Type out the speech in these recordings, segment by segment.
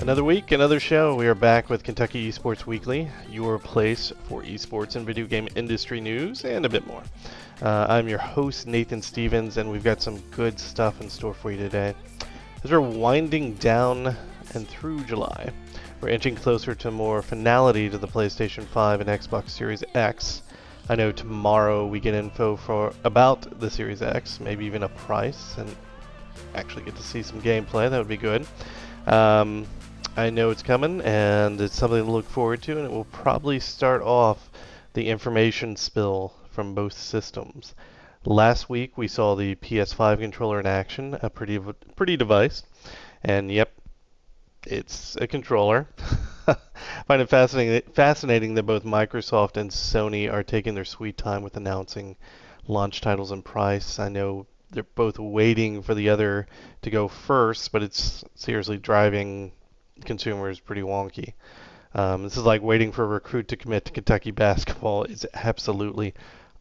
Another week, another show. We are back with Kentucky Esports Weekly, your place for esports and video game industry news and a bit more. I'm your host, Nathan Stevens, and we've got some good stuff in store for you today. As we're winding down and through July, we're inching closer to more finality to the PlayStation 5 and Xbox Series X. I know tomorrow we get info about the Series X, maybe even a price, and actually get to see some gameplay. That would be good. I know it's coming, and it's something to look forward to, and it will probably start off the information spill from both systems. Last week we saw the PS5 controller in action, a pretty device, and yep, it's a controller. I find it fascinating that both Microsoft and Sony are taking their sweet time with announcing launch titles and price. I know they're both waiting for the other to go first, but it's seriously driving consumers pretty wonky. This is like waiting for a recruit to commit to Kentucky basketball. It's absolutely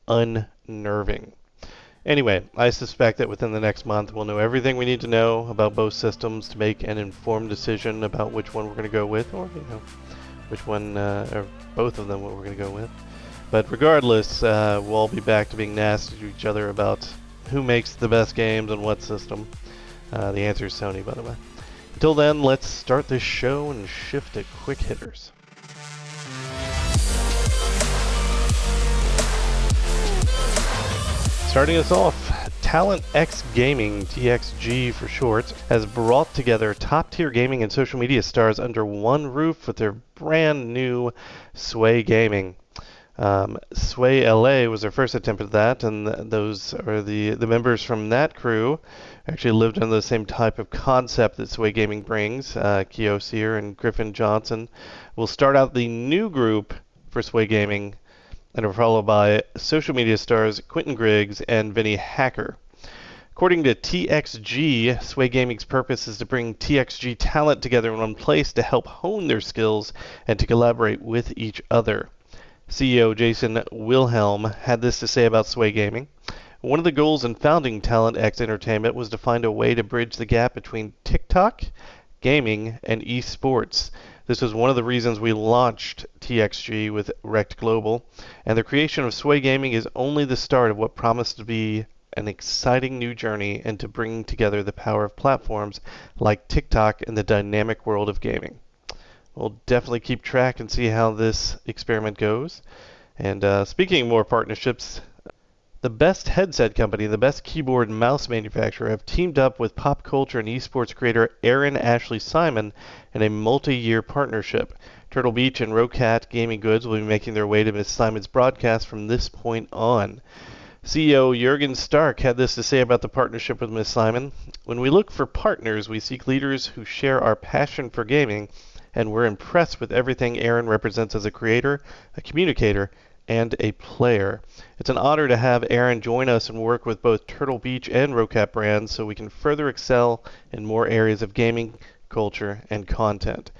unnerving. Anyway, I suspect that within the next month we'll know everything we need to know about both systems to make an informed decision about which one we're going to go with, or which one, or both of them, what we're going to go with. But regardless, we'll all be back to being nasty to each other about who makes the best games and what system. The answer is Sony, by the way. Until then, let's start this show and shift to quick hitters. Starting us off, Talent X Gaming, TXG for short, has brought together top-tier gaming and social media stars under one roof with their brand new Sway Gaming. Sway LA was their first attempt at that, and those are the members from that crew actually lived under the same type of concept that Sway Gaming brings. Keo Sear and Griffin Johnson will start out the new group for Sway Gaming, and are followed by social media stars Quentin Griggs and Vinny Hacker. According to TXG, Sway Gaming's purpose is to bring TXG talent together in one place to help hone their skills and to collaborate with each other. CEO Jason Wilhelm had this to say about Sway Gaming. One of the goals in founding Talent X Entertainment was to find a way to bridge the gap between TikTok, gaming, and esports. This was one of the reasons we launched TXG with Rect Global, and the creation of Sway Gaming is only the start of what promised to be an exciting new journey into bringing together the power of platforms like TikTok in the dynamic world of gaming. We'll definitely keep track and see how this experiment goes. And speaking of more partnerships, the best headset company and the best keyboard and mouse manufacturer have teamed up with pop culture and esports creator Aaron Ashley Simon in a multi-year partnership. Turtle Beach and Rocat Gaming Goods will be making their way to Ms. Simon's broadcast from this point on. CEO Jurgen Stark had this to say about the partnership with Ms. Simon. When we look for partners, we seek leaders who share our passion for gaming, and we're impressed with everything Aaron represents as a creator, a communicator, and a player. It's an honor to have Aaron join us and work with both Turtle Beach and Rocat brands so we can further excel in more areas of gaming, culture, and content.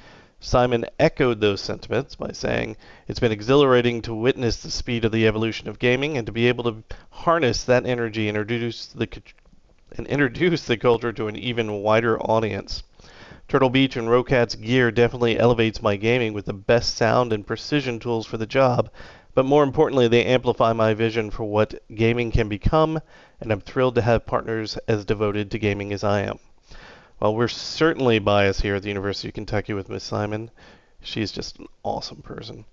Simon echoed those sentiments by saying, "It's been exhilarating to witness the speed of the evolution of gaming and to be able to harness that energy and introduce the culture to an even wider audience. Turtle Beach and Rocat's gear definitely elevates my gaming with the best sound and precision tools for the job, but more importantly, they amplify my vision for what gaming can become, and I'm thrilled to have partners as devoted to gaming as I am." While we're certainly biased here at the University of Kentucky with Miss Simon, she's just an awesome person.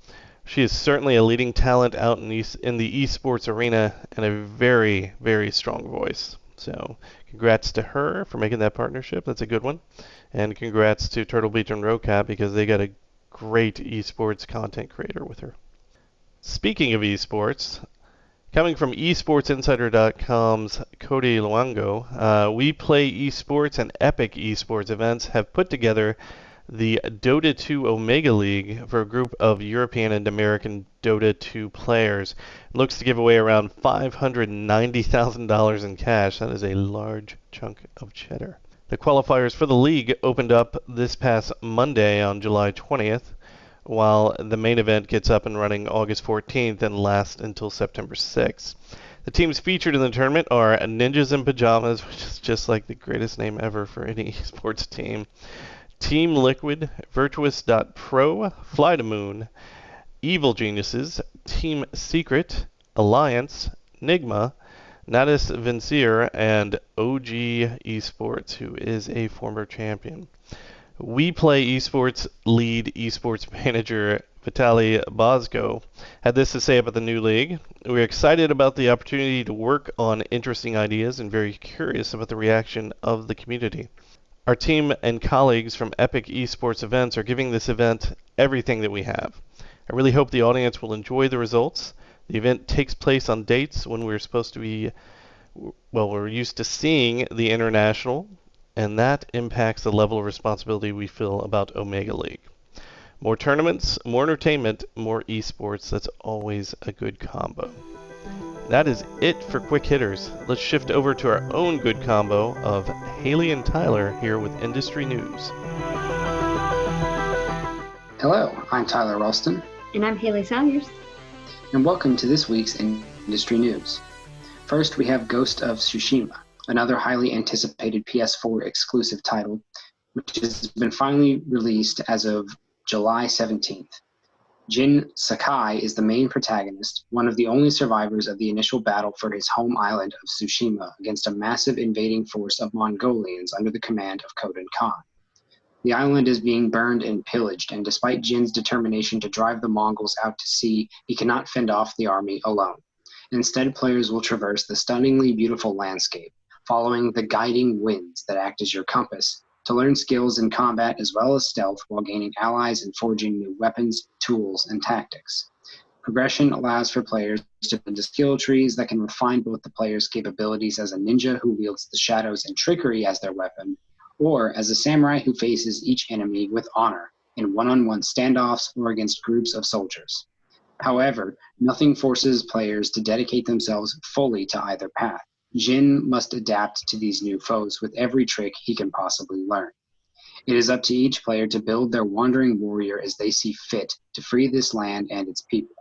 She is certainly a leading talent out in the esports arena and a very, very strong voice. So congrats to her for making that partnership. That's a good one. And congrats to Turtle Beach and Rocat because they got a great esports content creator with her. Speaking of esports, coming from esportsinsider.com's Cody Luango, We Play Esports and Epic Esports events have put together the Dota 2 Omega League for a group of European and American Dota 2 players. It looks to give away around $590,000 in cash. That is a large chunk of cheddar. The qualifiers for the league opened up this past Monday on July 20th, while the main event gets up and running August 14th and lasts until September 6th. The teams featured in the tournament are Ninjas in Pajamas, which is just like the greatest name ever for any esports team, Team Liquid, Virtuous.pro, Fly to Moon, Evil Geniuses, Team Secret, Alliance, Nigma, Natus Vincier, and OG Esports, who is a former champion. We Play Esports lead esports manager Vitaly Bozko had this to say about the new league. We're excited about the opportunity to work on interesting ideas and very curious about the reaction of the community. Our team and colleagues from Epic Esports Events are giving this event everything that we have. I really hope the audience will enjoy the results. The event takes place on dates when we're supposed to be, well, we're used to seeing the International, and that impacts the level of responsibility we feel about Omega League. More tournaments, more entertainment, more esports. That's always a good combo. That is it for Quick Hitters. Let's shift over to our own good combo of Hailey and Tyler here with Industry News. Hello, I'm Tyler Ralston. And I'm Hailey Salyers. And welcome to this week's Industry News. First, we have Ghost of Tsushima, another highly anticipated PS4 exclusive title, which has been finally released as of July 17th. Jin Sakai is the main protagonist, one of the only survivors of the initial battle for his home island of Tsushima against a massive invading force of Mongolians under the command of Kodan Khan. The island is being burned and pillaged, and despite Jin's determination to drive the Mongols out to sea, he cannot fend off the army alone. Instead, players will traverse the stunningly beautiful landscape, following the guiding winds that act as your compass, to learn skills in combat as well as stealth while gaining allies and forging new weapons, tools, and tactics. Progression allows for players to build skill trees that can refine both the player's capabilities as a ninja who wields the shadows and trickery as their weapon, or as a samurai who faces each enemy with honor in one-on-one standoffs or against groups of soldiers. However, nothing forces players to dedicate themselves fully to either path. Jin must adapt to these new foes with every trick he can possibly learn. It is up to each player to build their wandering warrior as they see fit to free this land and its people.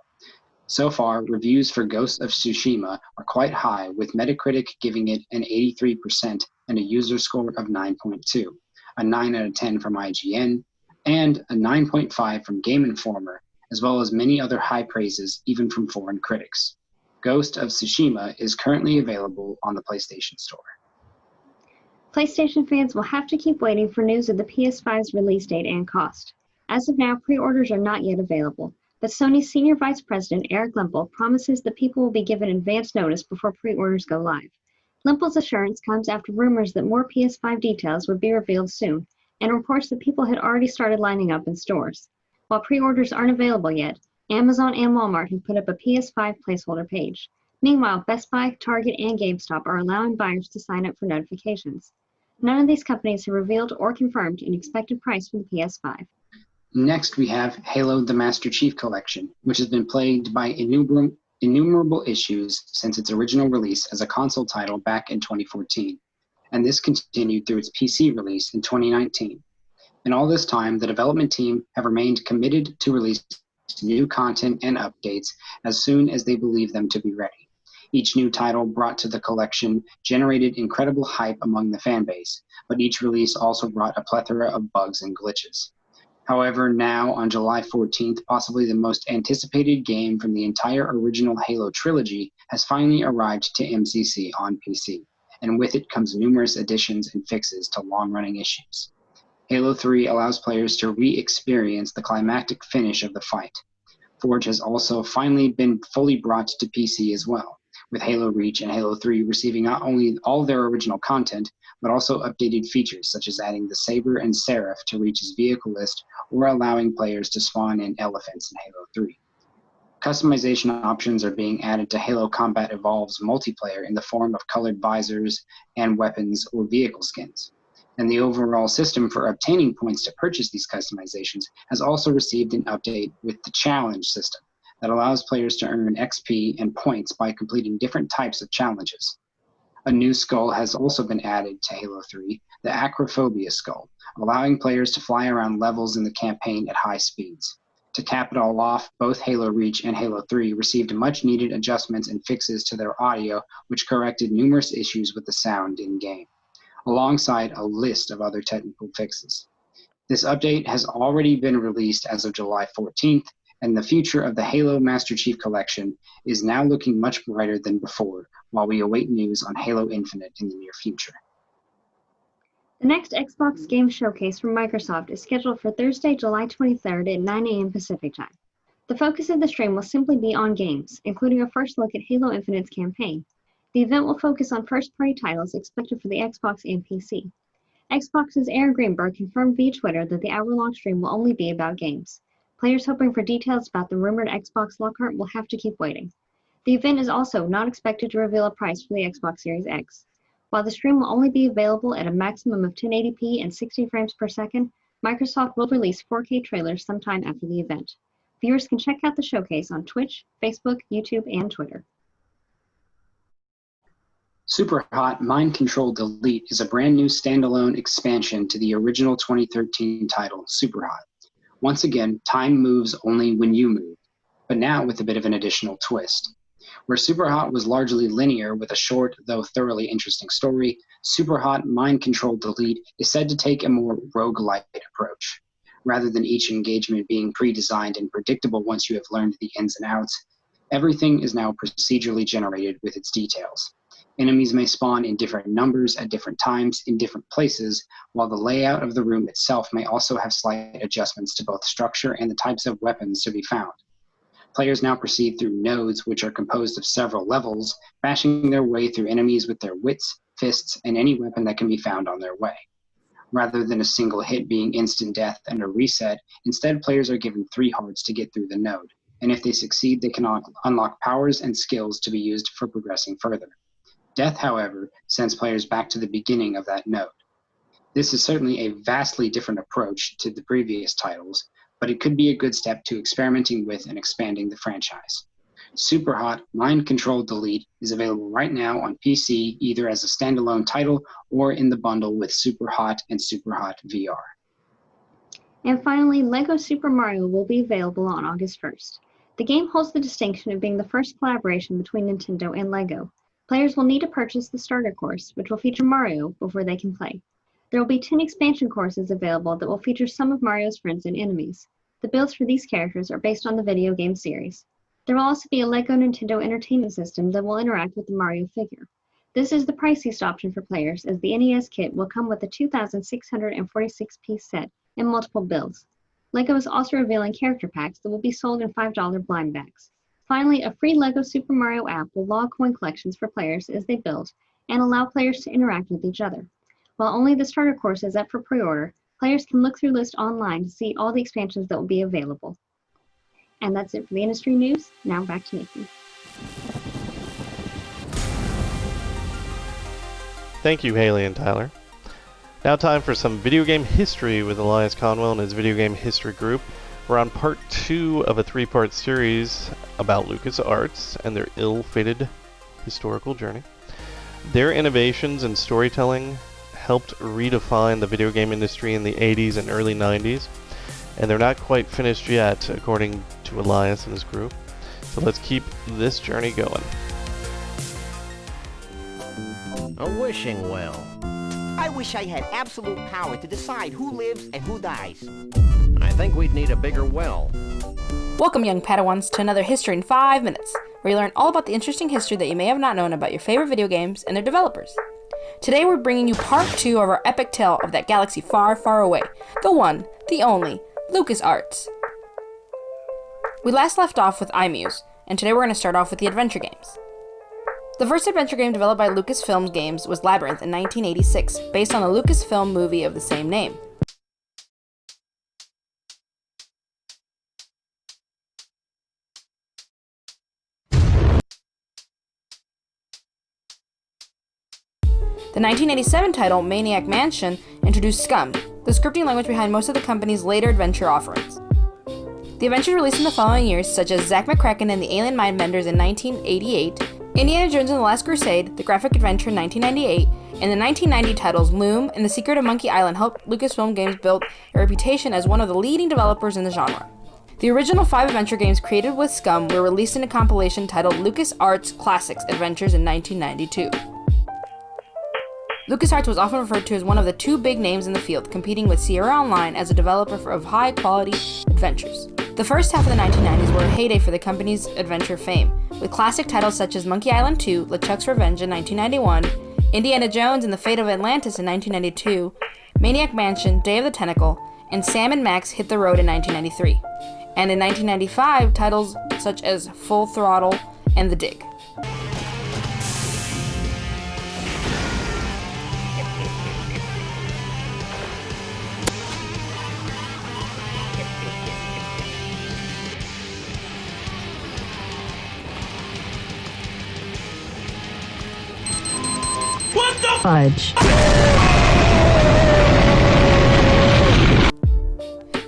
So far, reviews for Ghost of Tsushima are quite high, with Metacritic giving it an 83% and a user score of 9.2, a 9 out of 10 from IGN, and a 9.5 from Game Informer, as well as many other high praises, even from foreign critics. Ghost of Tsushima is currently available on the PlayStation Store. PlayStation fans will have to keep waiting for news of the PS5's release date and cost. As of now, pre-orders are not yet available, but Sony's Senior Vice President Eric Lempel promises that people will be given advance notice before pre-orders go live. Lempel's assurance comes after rumors that more PS5 details would be revealed soon, and reports that people had already started lining up in stores. While pre-orders aren't available yet, Amazon and Walmart have put up a PS5 placeholder page. Meanwhile, Best Buy, Target, and GameStop are allowing buyers to sign up for notifications. None of these companies have revealed or confirmed an expected price for the PS5. Next, we have Halo the Master Chief Collection, which has been plagued by innumerable issues since its original release as a console title back in 2014, and this continued through its PC release in 2019. In all this time, the development team have remained committed to release new content and updates as soon as they believe them to be ready. Each new title brought to the collection generated incredible hype among the fanbase, but each release also brought a plethora of bugs and glitches. However, now on July 14th, possibly the most anticipated game from the entire original Halo trilogy has finally arrived to MCC on PC, and with it comes numerous additions and fixes to long-running issues. Halo 3 allows players to re-experience the climactic finish of the fight. Forge has also finally been fully brought to PC as well, with Halo Reach and Halo 3 receiving not only all their original content, but also updated features such as adding the Saber and Seraph to Reach's vehicle list or allowing players to spawn in elephants in Halo 3. Customization options are being added to Halo Combat Evolve's multiplayer in the form of colored visors and weapons or vehicle skins. And the overall system for obtaining points to purchase these customizations has also received an update with the challenge system that allows players to earn XP and points by completing different types of challenges. A new skull has also been added to Halo 3, the Acrophobia skull, allowing players to fly around levels in the campaign at high speeds. To cap it all off, both Halo Reach and Halo 3 received much-needed adjustments and fixes to their audio, which corrected numerous issues with the sound in-game, alongside a list of other technical fixes. This update has already been released as of July 14th, and the future of the Halo Master Chief Collection is now looking much brighter than before, while we await news on Halo Infinite in the near future. The next Xbox Game Showcase from Microsoft is scheduled for Thursday, July 23rd at 9 a.m. Pacific Time. The focus of the stream will simply be on games, including a first look at Halo Infinite's campaign. The event will focus on first-party titles expected for the Xbox and PC. Xbox's Aaron Greenberg confirmed via Twitter that the hour-long stream will only be about games. Players hoping for details about the rumored Xbox Lockhart will have to keep waiting. The event is also not expected to reveal a price for the Xbox Series X. While the stream will only be available at a maximum of 1080p and 60 frames per second, Microsoft will release 4K trailers sometime after the event. Viewers can check out the showcase on Twitch, Facebook, YouTube, and Twitter. Superhot Mind Control Delete is a brand new standalone expansion to the original 2013 title, Superhot. Once again, time moves only when you move, but now with a bit of an additional twist. Where Superhot was largely linear with a short, though thoroughly interesting story, Superhot Mind Control Delete is said to take a more roguelike approach. Rather than each engagement being pre-designed and predictable once you have learned the ins and outs, everything is now procedurally generated with its details. Enemies may spawn in different numbers at different times in different places, while the layout of the room itself may also have slight adjustments to both structure and the types of weapons to be found. Players now proceed through nodes, which are composed of several levels, bashing their way through enemies with their wits, fists, and any weapon that can be found on their way. Rather than a single hit being instant death and a reset, instead players are given 3 hearts to get through the node, and if they succeed, they can unlock powers and skills to be used for progressing further. Death, however, sends players back to the beginning of that node. This is certainly a vastly different approach to the previous titles, but it could be a good step to experimenting with and expanding the franchise. Superhot Mind Control Delete is available right now on PC either as a standalone title or in the bundle with Superhot and Superhot VR. And finally, LEGO Super Mario will be available on August 1st. The game holds the distinction of being the first collaboration between Nintendo and LEGO. Players will need to purchase the starter course, which will feature Mario, before they can play. There will be 10 expansion courses available that will feature some of Mario's friends and enemies. The builds for these characters are based on the video game series. There will also be a LEGO Nintendo Entertainment System that will interact with the Mario figure. This is the priciest option for players, as the NES kit will come with a 2,646-piece set and multiple builds. LEGO is also revealing character packs that will be sold in $5 blind bags. Finally, a free LEGO Super Mario app will log coin collections for players as they build and allow players to interact with each other. While only the starter course is up for pre-order, players can look through lists online to see all the expansions that will be available. And that's it for the industry news. Now back to Nathan. Thank you, Hailey and Tyler. Now time for some video game history with Elias Conwell and his Video Game History Group. We're on part 2 of a 3-part series about LucasArts and their ill-fated historical journey. Their innovations in storytelling helped redefine the video game industry in the 80s and early 90s, and they're not quite finished yet, according to Elias and his group. So let's keep this journey going. A wishing well. I wish I had absolute power to decide who lives and who dies. I think we'd need a bigger well. Welcome, young Padawans, to another History in 5 Minutes, where you learn all about the interesting history that you may have not known about your favorite video games and their developers. Today we're bringing you part 2 of our epic tale of that galaxy far, far away, the one, the only, LucasArts. We last left off with iMuse, and today we're going to start off with the adventure games. The first adventure game developed by Lucasfilm Games was Labyrinth in 1986, based on the Lucasfilm movie of the same name. The 1987 title, Maniac Mansion, introduced Scum, the scripting language behind most of the company's later adventure offerings. The adventures released in the following years, such as Zack McCracken and the Alien Mindbenders in 1988, Indiana Jones and the Last Crusade, the graphic adventure in 1998, and the 1990 titles Loom and The Secret of Monkey Island helped Lucasfilm Games build a reputation as one of the leading developers in the genre. The original 5 adventure games created with Scum were released in a compilation titled LucasArts Classics Adventures in 1992. LucasArts was often referred to as one of the two big names in the field, competing with Sierra Online as a developer of high-quality adventures. The first half of the 1990s were a heyday for the company's adventure fame, with classic titles such as Monkey Island 2, LeChuck's Revenge in 1991, Indiana Jones and the Fate of Atlantis in 1992, Maniac Mansion, Day of the Tentacle, and Sam and Max Hit the Road in 1993. And in 1995, titles such as Full Throttle and The Dig. Fudge.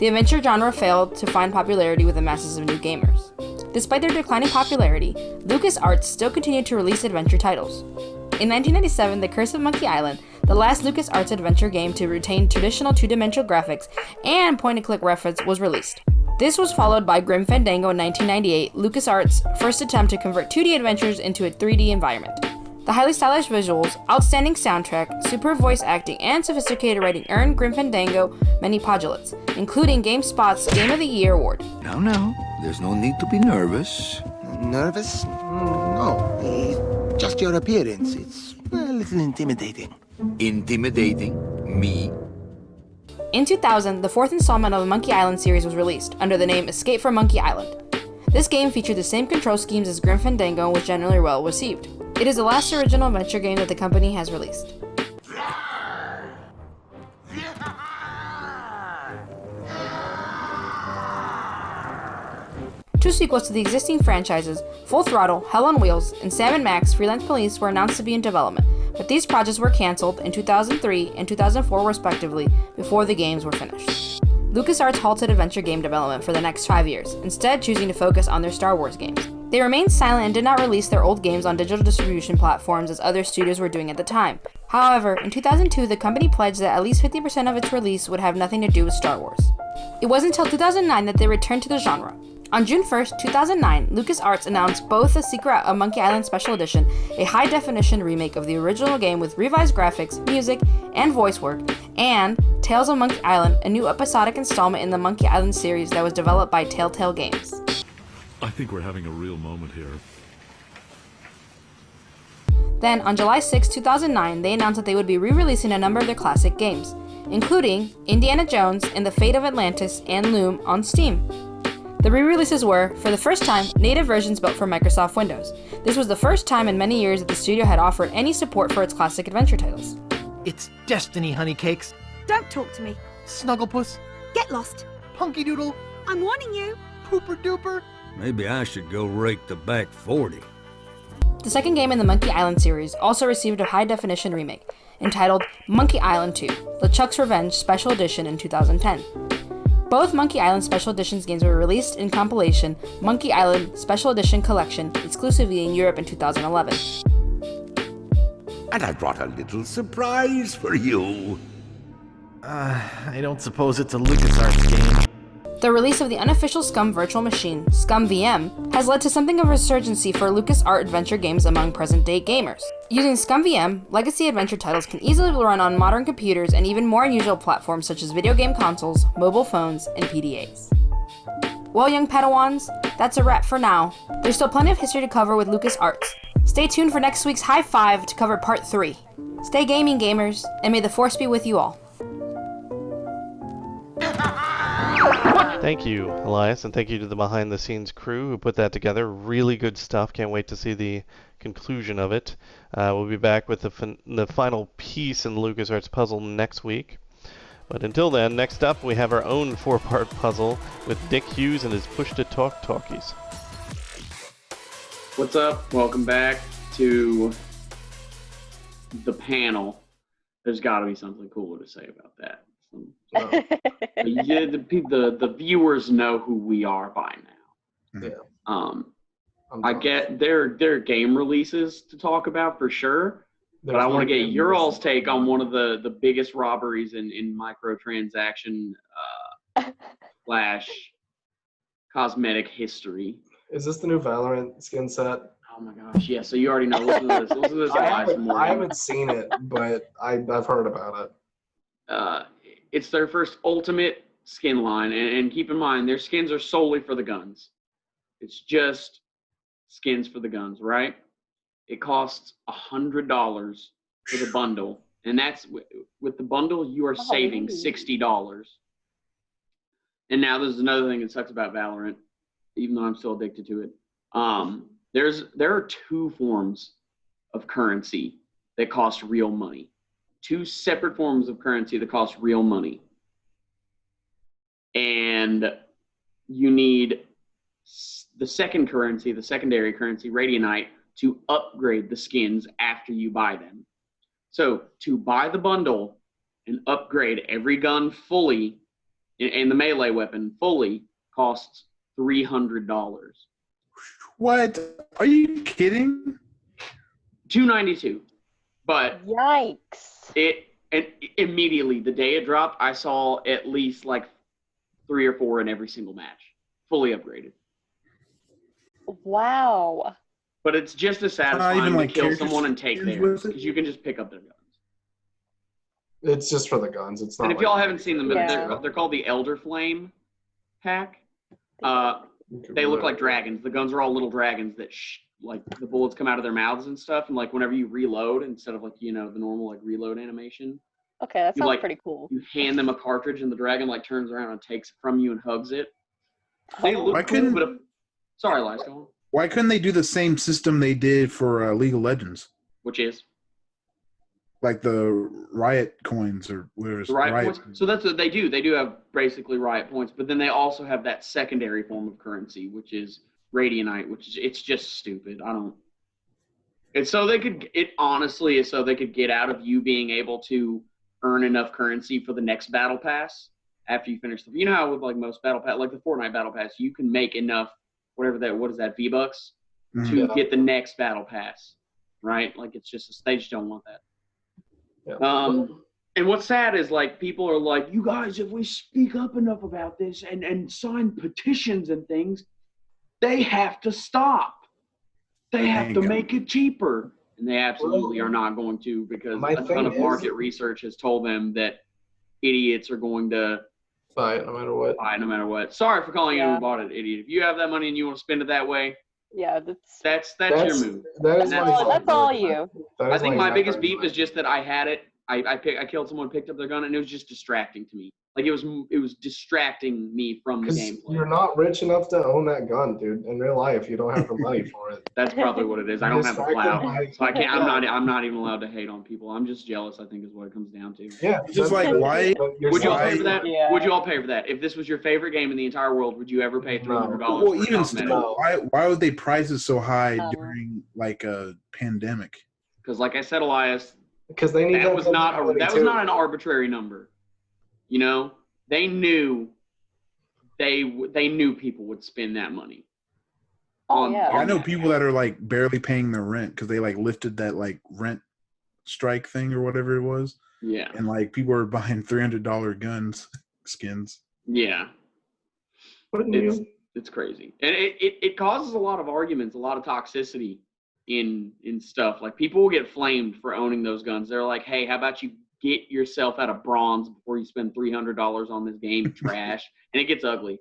The adventure genre failed to find popularity with the masses of new gamers. Despite their declining popularity, LucasArts still continued to release adventure titles. In 1997, The Curse of Monkey Island, the last LucasArts adventure game to retain traditional two-dimensional graphics and point-and-click reference, was released. This was followed by Grim Fandango in 1998, LucasArts' first attempt to convert 2D adventures into a 3D environment. The highly stylish visuals, outstanding soundtrack, superb voice acting, and sophisticated writing earned Grim Fandango many postulates, including GameSpot's Game of the Year award. Now, there's no need to be nervous. Nervous? No. Just your appearance. It's a little intimidating. Intimidating me? In 2000, the fourth installment of the Monkey Island series was released, under the name Escape from Monkey Island. This game featured the same control schemes as Grim Fandango and was generally well received. It is the last original adventure game that the company has released. Two sequels to the existing franchises, Full Throttle, Hell on Wheels, and Sam & Max Freelance Police were announced to be in development, but these projects were cancelled in 2003 and 2004 respectively before the games were finished. LucasArts halted adventure game development for the next 5 years, instead choosing to focus on their Star Wars games. They remained silent and did not release their old games on digital distribution platforms as other studios were doing at the time. However, in 2002, the company pledged that at least 50% of its release would have nothing to do with Star Wars. It wasn't until 2009 that they returned to the genre. On June 1st, 2009, LucasArts announced both The Secret of Monkey Island Special Edition, a high-definition remake of the original game with revised graphics, music, and voice work, and Tales of Monkey Island, a new episodic installment in the Monkey Island series that was developed by Telltale Games. I think we're having a real moment here. Then, on July 6, 2009, they announced that they would be re-releasing a number of their classic games, including Indiana Jones and the Fate of Atlantis and Loom on Steam. The re-releases were, for the first time, native versions built for Microsoft Windows. This was the first time in many years that the studio had offered any support for its classic adventure titles. It's destiny, honeycakes. Don't talk to me. Snugglepuss. Get lost. Punky Doodle. I'm warning you. Pooper Duper. Maybe I should go rake the back 40. The second game in the Monkey Island series also received a high-definition remake, entitled Monkey Island 2, LeChuck's Revenge Special Edition in 2010. Both Monkey Island Special Editions games were released in compilation Monkey Island Special Edition Collection exclusively in Europe in 2011. And I brought a little surprise for you. I don't suppose it's a LucasArts game. The release of the unofficial Scum virtual machine, Scum VM, has led to something of a resurgency for LucasArts adventure games among present-day gamers. Using Scum VM, legacy adventure titles can easily run on modern computers and even more unusual platforms such as video game consoles, mobile phones, and PDAs. Well, young Padawans, that's a wrap for now. There's still plenty of history to cover with LucasArts. Stay tuned for next week's High Five to cover Part 3. Stay gaming, gamers, and may the Force be with you all. Thank you, Elias, and thank you to the behind-the-scenes crew who put that together. Really good stuff. Can't wait to see the conclusion of it. We'll be back with the final piece in the LucasArts puzzle next week. But until then, next up we have our own 4-part puzzle with Dick Hughes and his push-to-talk talkies. What's up? Welcome back to the panel. There's got to be something cooler to say about that. Yeah, the viewers know who we are by now. Yeah. I get their game releases to talk about for sure, but I want to get your all's take on one of the biggest robberies in microtransaction / cosmetic history. Is this the new Valorant skin set? Oh my gosh, yeah. So you already know. Listen to this. Listen to this. I haven't seen it, but I've heard about it. It's their first ultimate skin line, and keep in mind their skins are solely for the guns. It's just skins for the guns, right? It costs $100 for the bundle, and that's with the bundle you are saving $60. And now there's another thing that sucks about Valorant, even though I'm still addicted to it. There are two forms of currency that cost real money. Two separate forms of currency that cost real money. And you need the second currency, the secondary currency, Radianite, to upgrade the skins after you buy them. So to buy the bundle and upgrade every gun fully and the melee weapon fully costs $300. What? Are you kidding? $292. But yikes! And immediately the day it dropped, I saw at least like 3 or 4 in every single match, fully upgraded. Wow. But it's just as satisfying to kill someone and take theirs, because you can just pick up their guns. It's just for the guns. It's not. And if y'all haven't seen them, they're called the Elder Flame pack. They look like dragons. The guns are all little dragons that like the bullets come out of their mouths and stuff. And like whenever you reload, instead of like the normal like reload animation. Okay, that sounds pretty cool. You hand them a cartridge and the dragon like turns around and takes it from you and hugs it. They look cool, but sorry, Elias, go on. Why couldn't they do the same system they did for League of Legends? Which is? Like the Riot coins or whatever. The Riot points. So that's what they do. They do have basically Riot points, but then they also have that secondary form of currency, which is Radianite, it's just stupid. It's so they could, it honestly is so they could get out of you being able to earn enough currency for the next battle pass after you finish you know how with like most battle pass, like the Fortnite battle pass, you can make enough, what is that, V-Bucks, to get the next battle pass, right? Like it's just, they just don't want that. Yeah. And what's sad is like people are like, you guys, if we speak up enough about this and sign petitions and things, they have to stop. They have to make it cheaper. And they absolutely are not going to, because a ton of market research has told them that idiots are going to buy it no matter what. Sorry for calling you who bought it, idiot. If you have that money and you want to spend it that way, that's your move. That's all you. I think my biggest beef is just that I had it. I killed someone, picked up their gun, and it was just distracting to me. Like it was distracting me from the gameplay. You're not rich enough to own that gun, dude. In real life, you don't have the money for it. That's probably what it is. I don't have the clout, so I can't. I'm not even allowed to hate on people. I'm just jealous, I think, is what it comes down to. Yeah, just like why would you all pay for that? Yeah. Would you all pay for that? If this was your favorite game in the entire world, would you ever pay $300? Well, even still, why would they price it so high during like a pandemic? Because, like I said, Elias, because they need that was not an arbitrary number. You know, they knew people would spend that money. I know people that are like barely paying their rent because they like lifted that like rent strike thing or whatever it was. Yeah. And like people are buying $300 guns skins. Yeah. It's crazy. And it causes a lot of arguments, a lot of toxicity in stuff. Like people will get flamed for owning those guns. They're like, hey, how about you get yourself out of bronze before you spend $300 on this game, trash. And it gets ugly.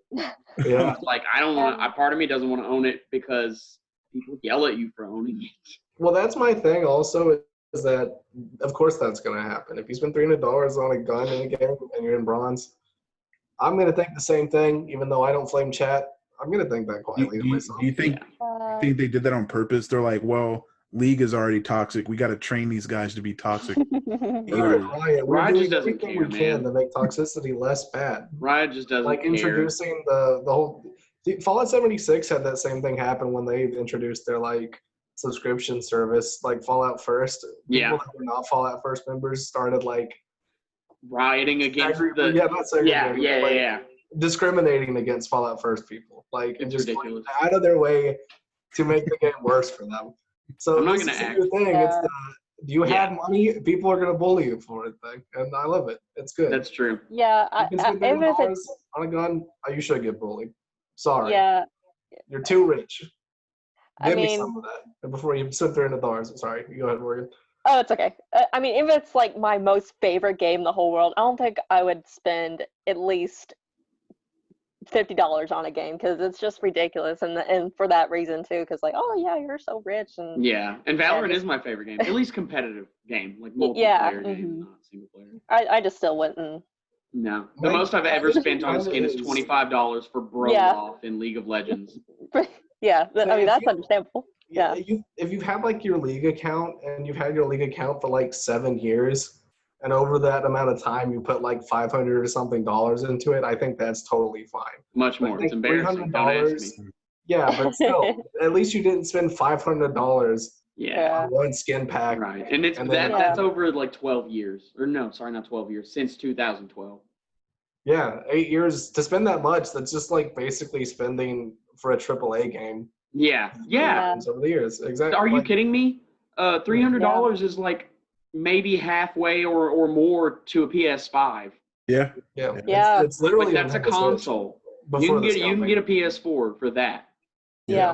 Yeah. Like I don't want part of me doesn't want to own it because people yell at you for owning it. Well, that's my thing also, is that of course that's going to happen. If you spend $300 on a gun in a game and you're in bronze, I'm going to think the same thing, even though I don't flame chat. I'm going to think that quietly to myself. Do you think they did that on purpose? They're like, well, League is already toxic. We got to train these guys to be toxic. Riot just doesn't care, we can to make toxicity less bad. Riot just doesn't like care. Introducing the whole Fallout 76 had that same thing happen when they introduced their like subscription service, like Fallout First. Yeah. People that were not Fallout First members started like rioting against discriminating against Fallout First people, like and just ridiculous. Out of their way to make the game worse for them. So I'm not going to act. Thing. It's the, do you have money? People are going to bully you for it thing, and I love it. It's good. That's true. Yeah, even if it's on a gun, you should get bullied. Sorry. Yeah. You're too rich. Give me some of that before you spend $300. Sorry, you go ahead, Morgan. Oh, it's okay. I mean, if it's like my most favorite game in the whole world, I don't think I would spend at least $50 on a game because it's just ridiculous, and for that reason too, because like, oh yeah, you're so rich, and yeah, and Valorant is my favorite game, at least competitive game, like multiplayer game, not single player. I just still wouldn't. No, the most I've ever spent on a skin is $25 for Broloff in League of Legends. Yeah, I mean that's understandable. Yeah. If you've had like your league account and you've had your league account for like 7 years, and over that amount of time you put like $500 or something into it, I think that's totally fine. Much more. It's embarrassing. Don't ask me. Yeah, but still, at least you didn't spend $500 on one skin pack. Right, and that's over like 12 years. Or no, sorry, not 12 years. Since 2012. Yeah, 8 years to spend that much. That's just like basically spending for a AAA game. Yeah. Over the years, exactly. Are you kidding me? $300 is like maybe halfway or more to a PS5. Yeah. It's literally that's a console. You can get a PS4 for that. Yeah,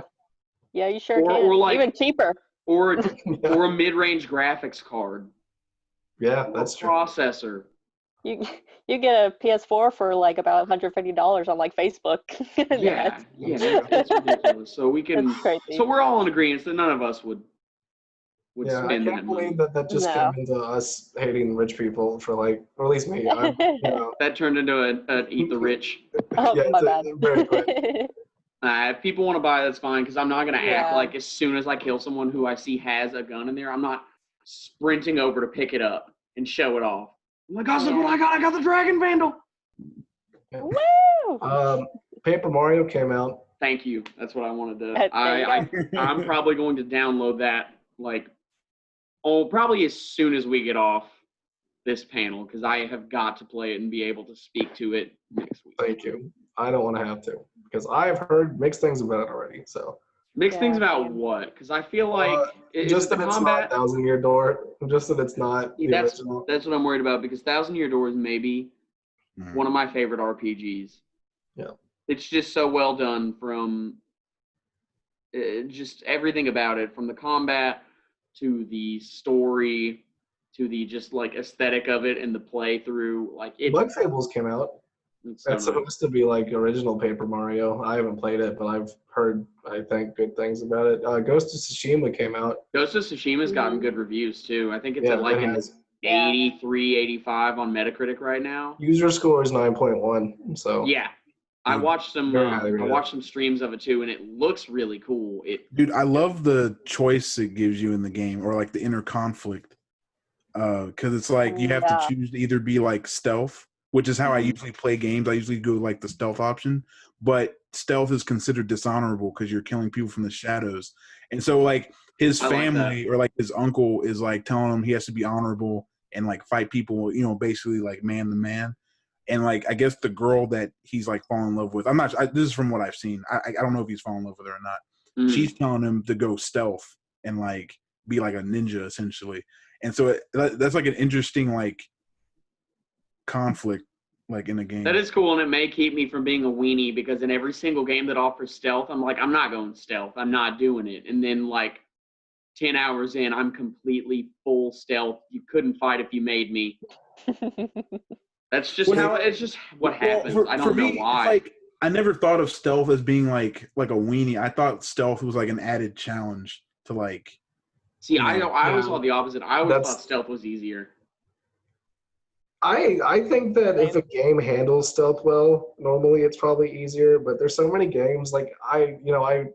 you sure can. Or like even cheaper. Or a mid-range graphics card. Yeah, that's true. Processor. You get a PS4 for like about $150 on like Facebook. Yeah, that's ridiculous. So we can. So we're all in agreement that none of us would spend that money. I can't believe that just came into us hating rich people for like, or at least me. That turned into an eat the rich. Oh, my bad. Very quick. If people want to buy, that's fine, because I'm not going to act like as soon as I kill someone who I see has a gun in there, I'm not sprinting over to pick it up and show it off. I'm like, look what I got! I got the Dragon Vandal! Woo! Paper Mario came out. Thank you. That's what I wanted to. I'm probably going to download that, probably as soon as we get off this panel, because I have got to play it and be able to speak to it next week. Thank you. I don't want to have to, because I've heard mixed things about it already. So mixed things about what? Because I feel like just that it's not 1,000-Year Door. Just that it's not the original. That's what I'm worried about, because 1,000-Year Door is maybe one of my favorite RPGs. Yeah, it's just so well done from just everything about it, from the combat to the story to the just like aesthetic of it and the playthrough. Blood Fables came out. That's supposed to be like original Paper Mario. I haven't played it, but I've heard, I think, good things about it. Ghost of Tsushima came out. Ghost of Tsushima's gotten good reviews too. I think it's at like an 83, 85 on Metacritic right now. User score is 9.1. So yeah, I watched some streams of it too, and it looks really cool. Dude, I love the choice it gives you in the game, or like the inner conflict, because it's like you have to choose to either be like stealth, which is how I usually play games. I usually go like the stealth option, but stealth is considered dishonorable because you're killing people from the shadows. And so like his family or like his uncle is like telling him he has to be honorable and like fight people, basically like man to man. And like, I guess the girl that he's like falling in love with, this is from what I've seen. I don't know if he's falling in love with her or not. She's telling him to go stealth and like be like a ninja essentially. And so that's like an interesting like conflict like in a game. That is cool, and it may keep me from being a weenie, because in every single game that offers stealth, I'm like, I'm not going stealth. I'm not doing it. And then like 10 hours in, I'm completely full stealth. You couldn't fight if you made me. That's just what happens. I don't know why. Like, I never thought of stealth as being like a weenie. I thought stealth was like an added challenge to like. See, I always thought the opposite. I always thought stealth was easier. I think that if a game handles stealth well, normally it's probably easier. But there's so many games, like I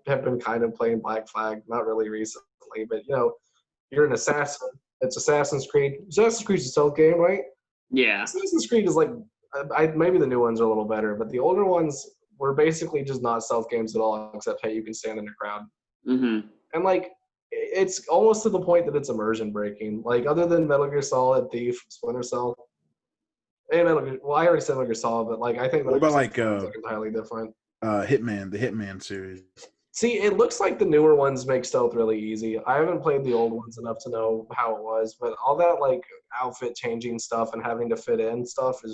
have been kind of playing Black Flag, not really recently, but you're an assassin. It's Assassin's Creed. Assassin's Creed's a stealth game, right? Yeah. Assassin's Creed is like, maybe the new ones are a little better, but the older ones were basically just not stealth games at all, except hey, you can stand in a crowd. Mm-hmm. And like, it's almost to the point that it's immersion breaking. Like, other than Metal Gear Solid, Thief, Splinter Cell. And I already said Metal Gear Solid, but like I think what about like entirely different. Hitman, the Hitman series. See, it looks like the newer ones make stealth really easy. I haven't played the old ones enough to know how it was, but all that like outfit changing stuff and having to fit in stuff it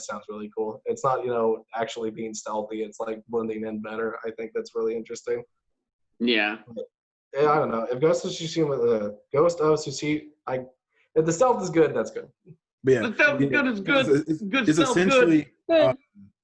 sounds really cool. It's not actually being stealthy. It's like blending in better. I think that's really interesting. Yeah. Yeah, I don't know. If Ghost of Tsushima, if the stealth is good, that's good. But yeah, The stealth is good is good. Good It's stealth essentially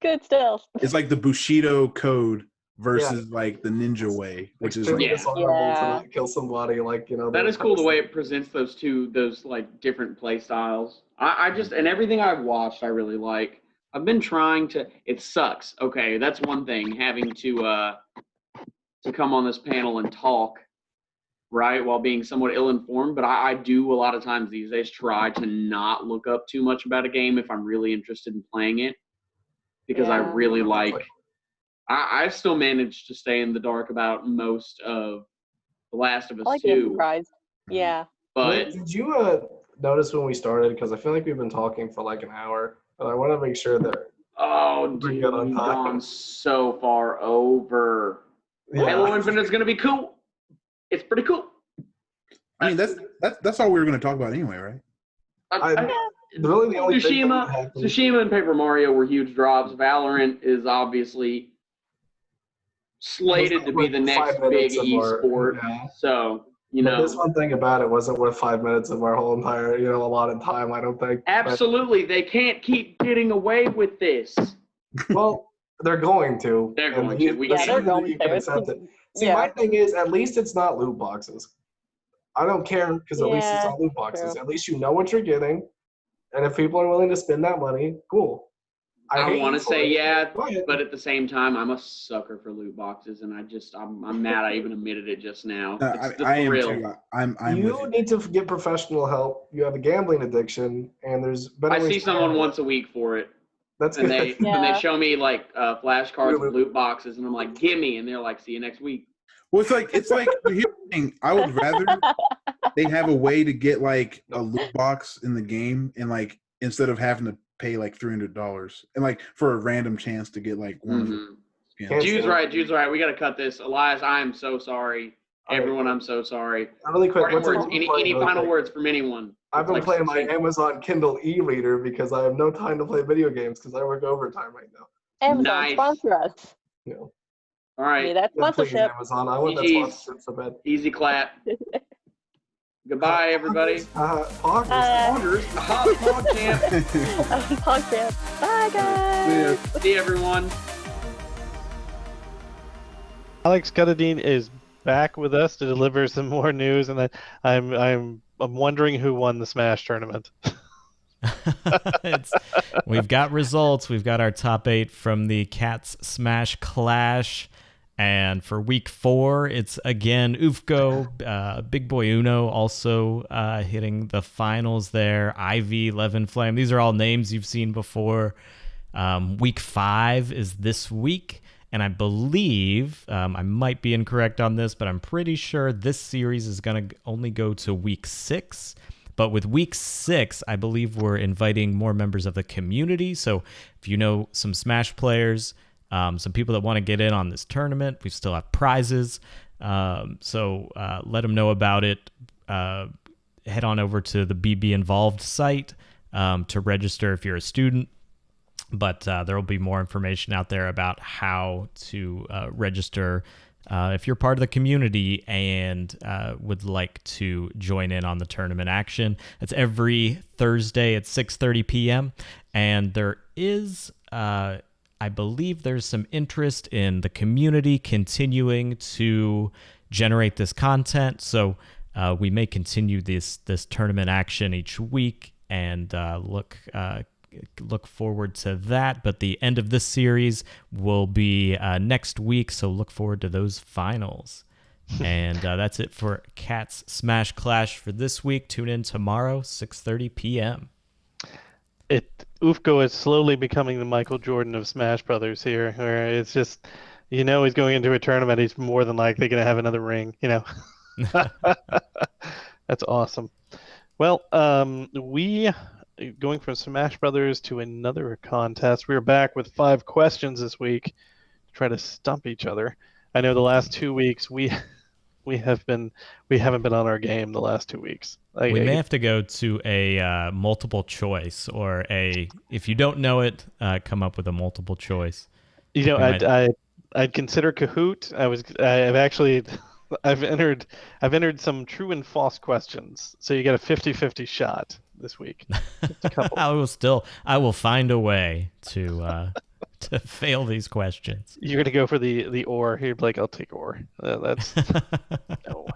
Good stealth. it's like the Bushido code versus like the ninja way, which is extremely like, dishonorable to not kill somebody. Like that is cool the way it presents those like different play styles. I just and everything I've watched I really like. I've been trying to. It sucks. Okay, that's one thing having to come on this panel and talk, right, while being somewhat ill-informed. But I do a lot of times these days try to not look up too much about a game if I'm really interested in playing it, because I really like. I've still managed to stay in the dark about most of The Last of Us I like 2. surprised. Yeah. But did you notice when we started? Because I feel like we've been talking for like an hour, and I want to make sure that dude, good on we've time. gone so far over. Yeah. Halo Infinite's gonna be cool. It's pretty cool. I mean, that's all we were going to talk about anyway, right? Really, the only thing that happened- Tsushima and Paper Mario were huge drops. Valorant is obviously slated to be the next 5 big minutes of esport. So, But this one thing about it wasn't worth 5 minutes of our whole entire, allotted time, I don't think. Absolutely. They can't keep getting away with this. Well, they're going to. They're going to. They're going You can to. accept it. See, my thing is, at least it's not loot boxes. I don't care because at least it's not loot boxes. true. At least you know what you're getting. And if people are willing to spend that money, cool. I want to say yeah, but at the same time, I'm a sucker for loot boxes, and I'm mad I even admitted it just now. It's I am real. too. I'm you need to get professional help. You have a gambling addiction, and there's better I ways see to someone handle it. once a week for it. That's and good. they show me like flashcards with loot boxes, and I'm like, "Gimme!" And they're like, "See you next week." Well, it's like here's the thing. I would rather they have a way to get like a loot box in the game, and like instead of having to pay like $300 and like for a random chance to get like one of the skins. Jude's right. We got to cut this. Elias, I am so sorry. Everyone, I'm so sorry. Really quick, Parting what's words, it any really final quick? words from anyone? I've been Like, playing my Amazon Kindle e-reader because I have no time to play video games because I work overtime right now. Amazon, sponsor us. Yeah. All right. Need that Yeah, please, sponsorship. Amazon. I want that GG's. sponsorship so bad. Easy clap. Goodbye, everybody. Poggers. Pog champ. Podcast. Bye, guys. See everyone. Alex Cutadean is back with us to deliver some more news, and I'm wondering who won the Smash tournament. We've got results. We've got our top 8 from the Cats Smash Clash. And for week 4, it's again Ufko, Big Boy Uno also hitting the finals there. Ivy, Levin Flame. These are all names you've seen before. Week 5 is this week. And I believe, I might be incorrect on this, but I'm pretty sure this series is going to only go to week 6. But with week 6, I believe we're inviting more members of the community. So if you know some Smash players, some people that want to get in on this tournament, we still have prizes. So let them know about it. Head on over to the BB Involved site to register if you're a student. But there will be more information out there about how to register if you're part of the community and would like to join in on the tournament action. It's every Thursday at 6:30 p.m. And there is, I believe there's some interest in the community continuing to generate this content. So we may continue this tournament action each week and look forward to that. But the end of this series will be next week, so look forward to those finals. And that's it for Cats Smash Clash for this week. Tune in tomorrow, 6:30 p.m. Ufko is slowly becoming the Michael Jordan of Smash Brothers here, where it's just, he's going into a tournament, he's more than likely going to have another ring, That's awesome. Well, going from Smash Brothers to another contest, we're back with 5 questions this week to try to stump each other. I know the last 2 weeks we haven't been on our game the last 2 weeks. We may have to go to a multiple choice, or if you don't know it, come up with a multiple choice. I I'd consider Kahoot. I've entered some true and false questions. So you got a 50-50 shot this week. Just a couple. I will find a way to fail these questions. You're gonna go for the or. You'd be like, I'll take or. That's no.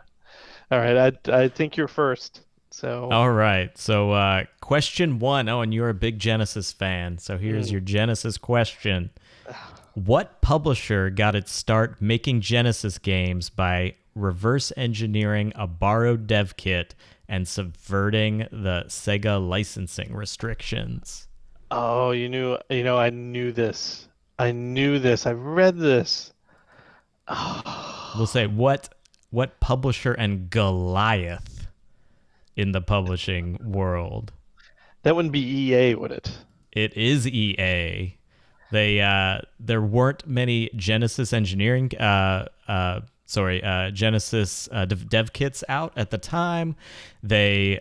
All right, I think you're first. So all right. So question 1. Oh, and you're a big Genesis fan. So here's your Genesis question. What publisher got its start making Genesis games by reverse engineering a borrowed dev kit and subverting the Sega licensing restrictions? Oh, I knew this. I read this. We'll say what publisher and Goliath in the publishing world? That wouldn't be EA, would it? It is EA. There weren't many Genesis engineering Genesis dev kits out at the time. They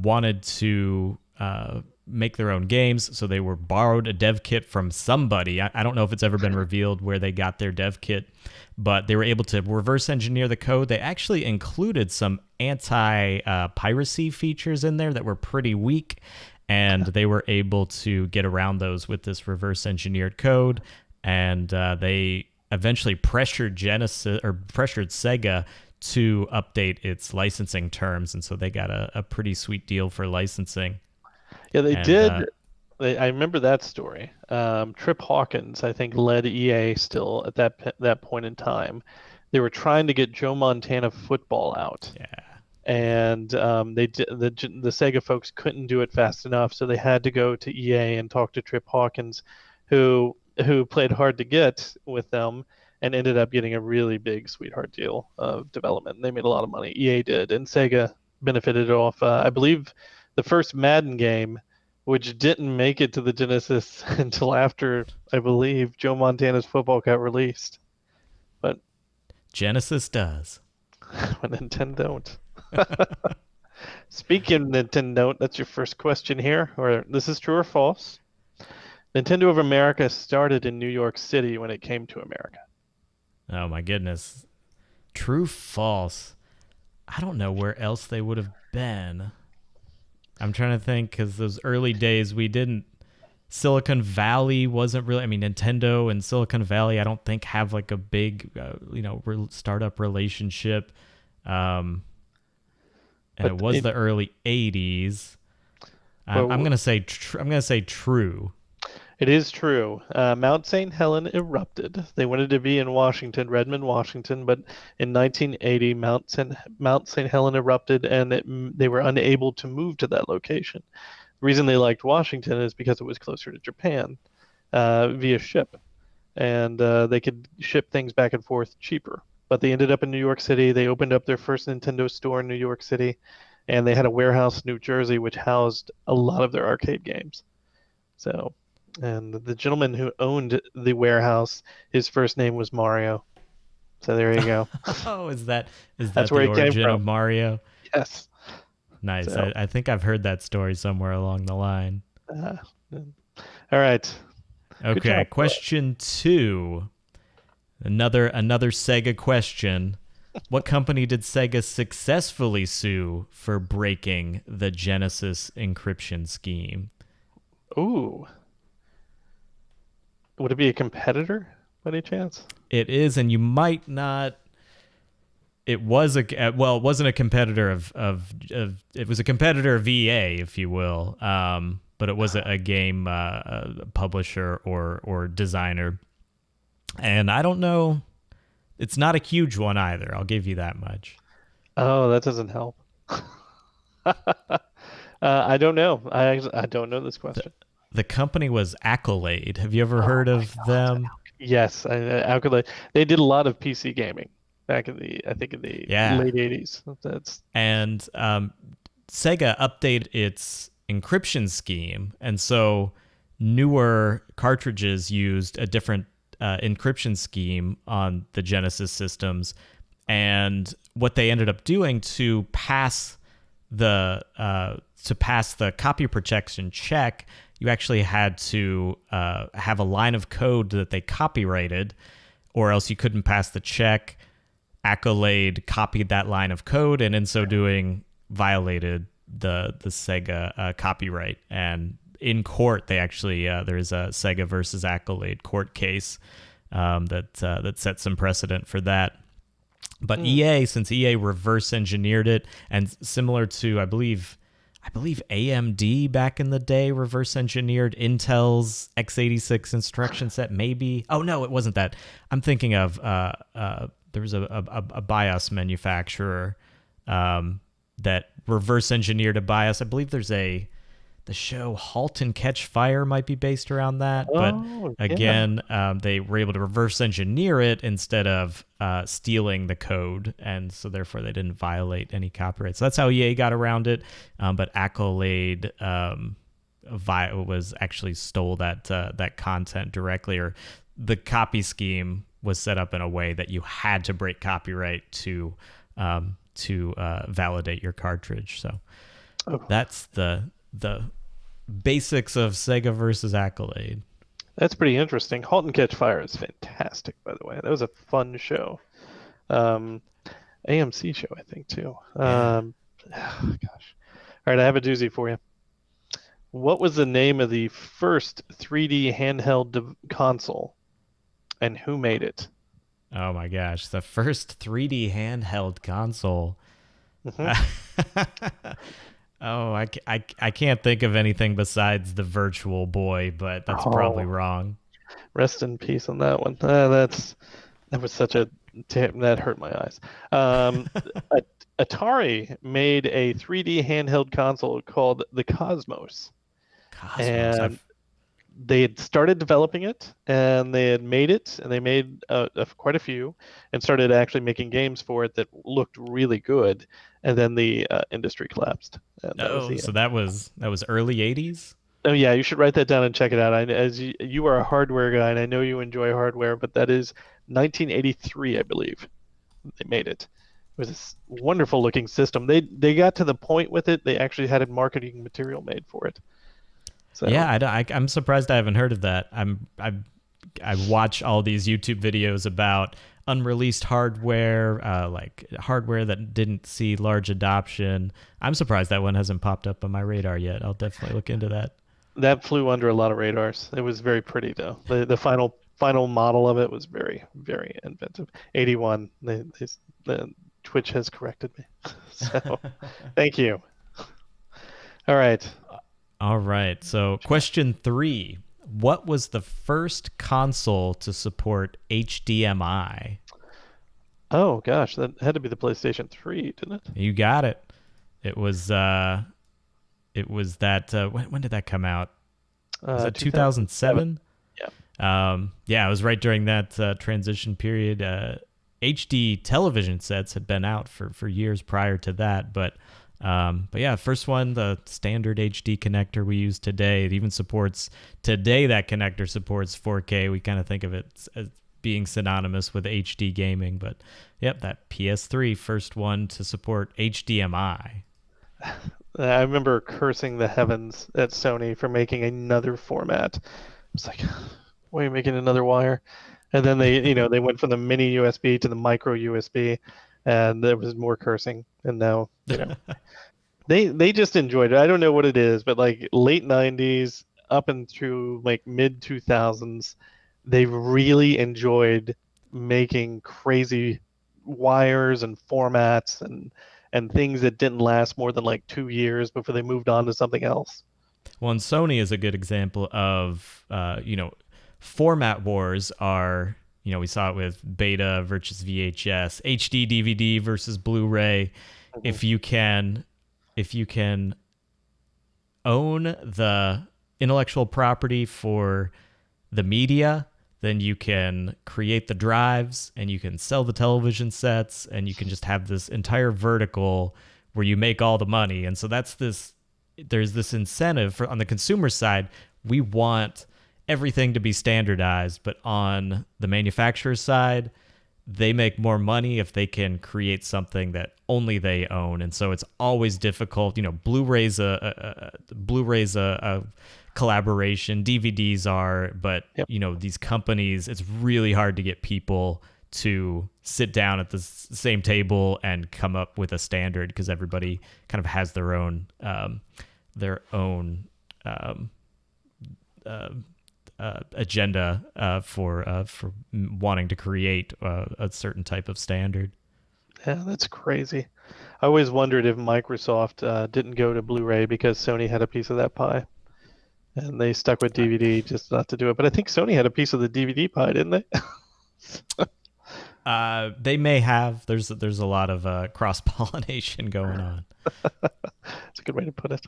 wanted to make their own games, so they borrowed a dev kit from somebody. I don't know if it's ever been revealed where they got their dev kit, but they were able to reverse engineer the code. They actually included some anti-piracy features in there that were pretty weak, and they were able to get around those with this reverse engineered code, and they eventually pressured Sega to update its licensing terms, and so they got a pretty sweet deal for licensing. Yeah, they did. I remember that story. Trip Hawkins, I think, led EA still at that point in time. They were trying to get Joe Montana football out. Yeah. And the Sega folks couldn't do it fast enough, so they had to go to EA and talk to Trip Hawkins, who played hard to get with them and ended up getting a really big sweetheart deal of development. They made a lot of money. EA did, and Sega benefited off, I believe, the first Madden game, which didn't make it to the Genesis until after, I believe, Joe Montana's football got released. But Genesis does. But Nintendo don't. Speaking of Nintendo, that's your first question here. Or this is true or false? Nintendo of America started in New York City when it came to America. Oh my goodness. True, false. I don't know where else they would have been. I'm trying to think, because those early days Silicon Valley wasn't really, Nintendo and Silicon Valley I don't think have like a big startup relationship. And it was the early 80s. I'm going to say true. It is true. Mount St. Helens erupted. They wanted to be in Redmond, Washington, but in 1980, Mount St. Helens erupted, and they were unable to move to that location. The reason they liked Washington is because it was closer to Japan via ship, and they could ship things back and forth cheaper. But they ended up in New York City. They opened up their first Nintendo store in New York City, and they had a warehouse in New Jersey which housed a lot of their arcade games. And the gentleman who owned the warehouse, his first name was Mario. So there you go. Oh, is that That's the where he came origin from. of Mario? Yes. Nice. So. I think I've heard that story somewhere along the line. All right. Okay, question 2. Another Sega question. What company did Sega successfully sue for breaking the Genesis encryption scheme? Ooh. Would it be a competitor by any chance? It is, and you might not. It was it wasn't a competitor of it was a competitor of EA, if you will. But it was a game publisher or designer. And I don't know. It's not a huge one either. I'll give you that much. Oh, that doesn't help. I don't know. I don't know this question. The company was Accolade. Have you ever heard of them? Yes, Accolade. They did a lot of PC gaming back in the late 80s. And Sega updated its encryption scheme, and so newer cartridges used a different encryption scheme on the Genesis systems. And what they ended up doing to pass the copy protection check, you actually had to have a line of code that they copyrighted or else you couldn't pass the check. Accolade copied that line of code, and in so doing, violated the Sega copyright. And in court, they actually there's a Sega versus Accolade court case that set some precedent for that. But EA, since EA reverse engineered it, and similar to I believe AMD back in the day reverse engineered Intel's x86 instruction set, maybe. Oh no, it wasn't that. I'm thinking of there was a BIOS manufacturer that reverse engineered a BIOS. I believe there's the show *Halt and Catch Fire* might be based around that. But again, they were able to reverse engineer it instead of stealing the code, and so therefore they didn't violate any copyright. So that's how EA got around it. But Accolade was actually stole that content directly, or the copy scheme was set up in a way that you had to break copyright to validate your cartridge. So that's the basics of Sega versus Accolade. That's pretty interesting. *Halt and Catch Fire* is fantastic, by the way. That was a fun show. AMC show, I think, too. Gosh. All right, I have a doozy for you. What was the name of the first 3D handheld console, and who made it? Oh my gosh, the first 3D handheld console. Oh, I can't think of anything besides the Virtual Boy, but that's probably wrong. Rest in peace on that one. That was such a that hurt my eyes. Atari made a 3D handheld console called the Cosmos. And they had started developing it, and they had made it, and they made quite a few, and started actually making games for it that looked really good. And then the industry collapsed. So that was early 80s? Oh yeah, you should write that down and check it out. As you are a hardware guy, and I know you enjoy hardware, but that is 1983, I believe. They made it. It was this wonderful looking system. They got to the point with it. They actually had marketing material made for it. So. Yeah, I'm surprised I haven't heard of that. I watch all these YouTube videos about unreleased hardware, like hardware that didn't see large adoption. I'm surprised that one hasn't popped up on my radar yet. I'll definitely look into that. That flew under a lot of radars. It was very pretty though. The final model of it was very, very inventive. 81. The Twitch has corrected me. So thank you. All right. So question 3. What was the first console to support HDMI? Oh gosh, that had to be the PlayStation 3, didn't it? You got it. It was that. When did that come out? Was it 2007? Yeah. Yeah, it was right during that transition period. HD television sets had been out for years prior to that, but yeah, first one, the standard HD connector we use today. It even supports today. That connector supports 4K. We kind of think of it as being synonymous with HD gaming, but yep, that PS3, first one to support HDMI. I remember cursing the heavens at Sony for making another format. It's like, why are you making another wire? And then they went from the mini USB to the micro USB, and there was more cursing. And now, they just enjoyed it. I don't know what it is, but like late 90s up and through like mid 2000s, they really enjoyed making crazy wires and formats and things that didn't last more than like 2 years before they moved on to something else. Well, and Sony is a good example of, format wars are, we saw it with Beta versus VHS, HD DVD versus Blu-ray. Mm-hmm. If you can own the intellectual property for the media, then you can create the drives and you can sell the television sets and you can just have this entire vertical where you make all the money. And so there's this incentive on the consumer side. We want everything to be standardized, but on the manufacturer side, they make more money if they can create something that only they own. And so it's always difficult. Blu-ray's a collaboration. DVDs are, but Yep. these companies, it's really hard to get people to sit down at the same table and come up with a standard because everybody kind of has their own agenda for wanting to create a certain type of standard. Yeah, that's crazy. I always wondered if Microsoft didn't go to Blu-ray because Sony had a piece of that pie, and they stuck with DVD just not to do it. But I think Sony had a piece of the DVD pie, didn't they? They may have. There's a lot of cross-pollination going on. That's a good way to put it.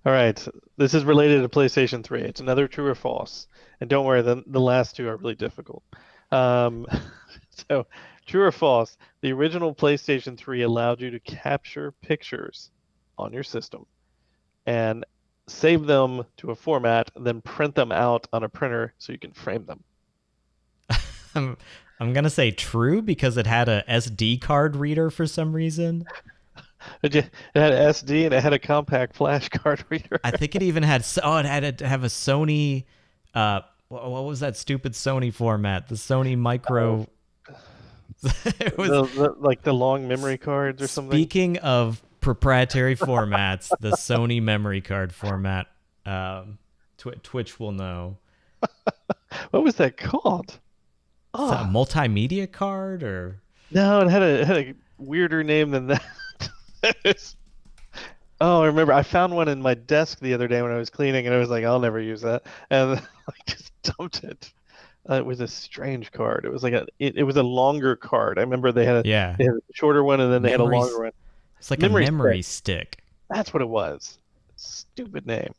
All right, this is related to PlayStation 3. It's another true or false. And don't worry, the last two are really difficult. So, true or false, the original PlayStation 3 allowed you to capture pictures on your system and save them to a format, and then print them out on a printer so you can frame them. I'm going to say true because it had a SD card reader for some reason. It had SD and it had a compact flash card reader. I think it even had it had to have a Sony what was that stupid Sony format? The Sony Micro It was like the long memory cards or something. Speaking of proprietary formats, the Sony memory card format, Twitch will know. What was that called? Is that a multimedia card or? No, it had a weirder name than that. Oh, I remember. I found one in my desk the other day when I was cleaning, and I was like, I'll never use that, and I just dumped it. It was a strange card. It was like it was a longer card. I remember they had a shorter one, and then they had a longer one. It's like a memory stick. That's what it was. Stupid name.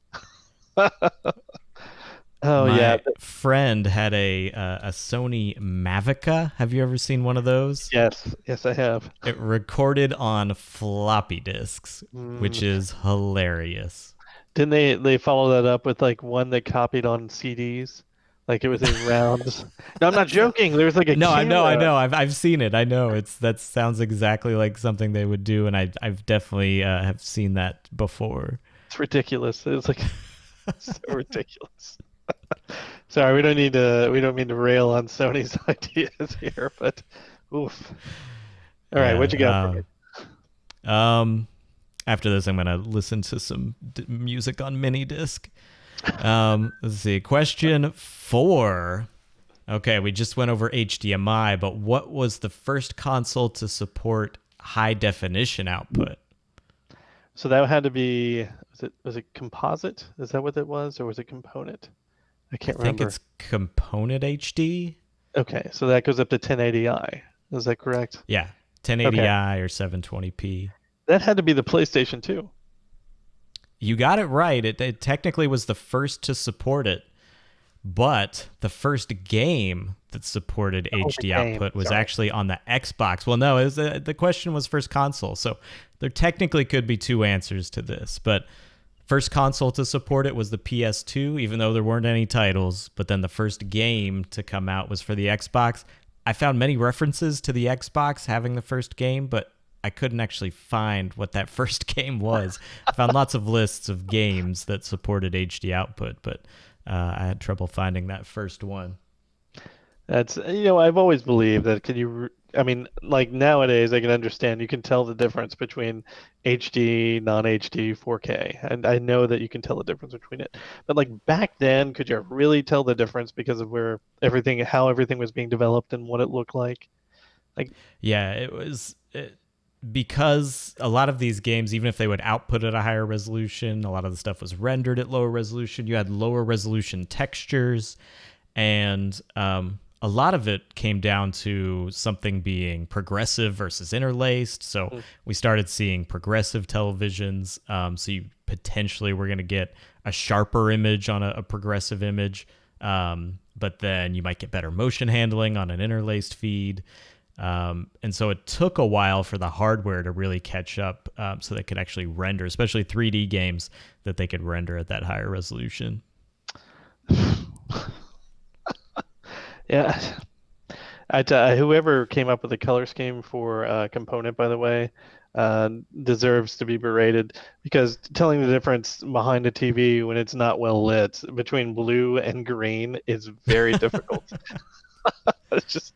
My friend had a Sony Mavica. Have you ever seen one of those? Yes, I have. It recorded on floppy disks, which is hilarious. Didn't they follow that up with like one that copied on CDs? Like it was in rounds. No, I'm not joking. There's like a no, camera. I know. I've seen it. I know that sounds exactly like something they would do, and I've definitely have seen that before. It's ridiculous. It's like so ridiculous. Sorry, we don't mean to rail on Sony's ideas here, but oof. All right, what you got for me? After this, I'm gonna listen to some music on mini disc. Let's see. Question 4. Okay, we just went over HDMI, but what was the first console to support high definition output? So that had to be was it composite? Is that what it was, or was it component? I can't remember. I think it's component HD. Okay, so that goes up to 1080i. Is that correct? Yeah, 1080i or 720p. That had to be the PlayStation 2. You got it right. It technically was the first to support it, but the first game that supported HD output was actually on the Xbox. Well, no, the question was first console, so there technically could be two answers to this, but first console to support it was the PS2, even though there weren't any titles, but then the first game to come out was for the Xbox. I found many references to the Xbox having the first game, but I couldn't actually find what that first game was. I found lots of lists of games that supported HD output, but I had trouble finding that first one. That's, I've always believed that like nowadays I can understand, you can tell the difference between HD, non-HD, 4K, and I know that you can tell the difference between it. But like back then, could you really tell the difference because of how everything was being developed and what it looked like? Yeah, it was because a lot of these games, even if they would output at a higher resolution, a lot of the stuff was rendered at lower resolution. You had lower resolution textures, and a lot of it came down to something being progressive versus interlaced. So we started seeing progressive televisions. So you potentially were going to get a sharper image on a progressive image, but then you might get better motion handling on an interlaced feed. And so it took a while for the hardware to really catch up, so they could actually render, especially 3D games, that they could render at that higher resolution. Yeah, whoever came up with the color scheme for component, by the way, deserves to be berated because telling the difference behind a TV when it's not well lit between blue and green is very difficult. It's just,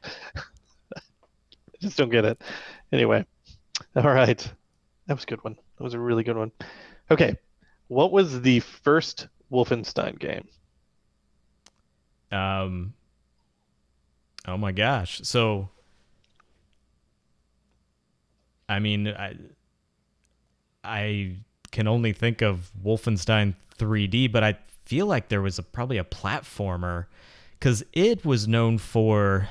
I just don't get it. Anyway, all right. That was a good one. That was a really good one. Okay. What was the first Wolfenstein game? Oh my gosh. So, I mean, I can only think of Wolfenstein 3D, but I feel like there was probably a platformer because it was known for.